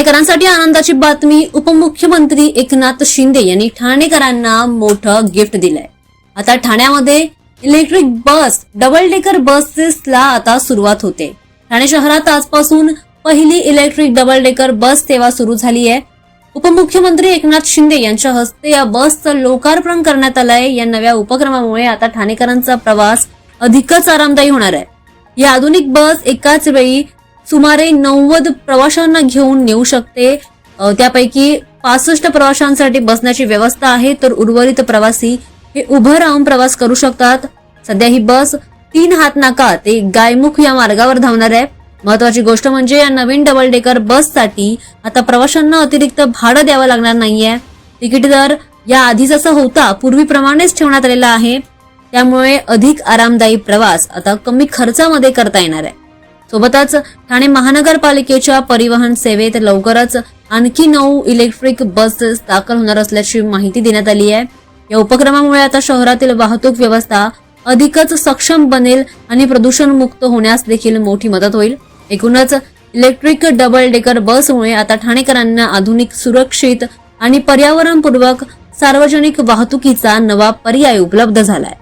ठाणेकरांसाठी आनंदाची बातमी. उपमुख्यमंत्री एकनाथ शिंदे यांनी ठाणेकरांना मोठं गिफ्ट दिलंय. आता ठाण्यामध्ये इलेक्ट्रिक बस, डबल डेकर बसेसला आता सुरुवात होते. ठाणे शहरात आजपासून पहिली इलेक्ट्रिक डबल डेकर बस सेवा सुरू झाली आहे. उपमुख्यमंत्री एकनाथ शिंदे यांच्या हस्ते या बसचं लोकार्पण करण्यात आलंय. या नव्या उपक्रमामुळे आता ठाणेकरांचा प्रवास अधिकच आरामदायी होणार आहे. ही आधुनिक बस एकाच वेळी सुमारे 90 प्रवाशांना घेऊन नेऊ शकते. त्यापैकी 65 प्रवाशांसाठी बसण्याची व्यवस्था आहे, तर उर्वरित प्रवासी हे उभं राहून प्रवास करू शकतात. सध्या ही बस 3 हातनाका ते गायमुख या मार्गावर धावणार आहे. महत्वाची गोष्ट म्हणजे या नवीन डबल डेकर बससाठी आता प्रवाशांना अतिरिक्त भाडं द्यावं लागणार नाहीये. तिकीट दर या आधी जसा होता पूर्वीप्रमाणेच ठेवण्यात आलेला आहे. त्यामुळे अधिक आरामदायी प्रवास आता कमी खर्चामध्ये करता येणार आहे. सोबतच ठाणे महानगरपालिकेच्या परिवहन सेवेत लवकरच आणखी 9 इलेक्ट्रिक बसेस दाखल होणार असल्याची माहिती देण्यात आली आहे. या उपक्रमामुळे आता शहरातील वाहतूक व्यवस्था अधिकच सक्षम बनेल आणि प्रदूषण मुक्त होण्यास देखील मोठी मदत होईल. एकूणच इलेक्ट्रिक डबल डेकर बसमुळे आता ठाणेकरांना आधुनिक, सुरक्षित आणि पर्यावरणपूर्वक सार्वजनिक वाहतुकीचा नवा पर्याय उपलब्ध झालाय.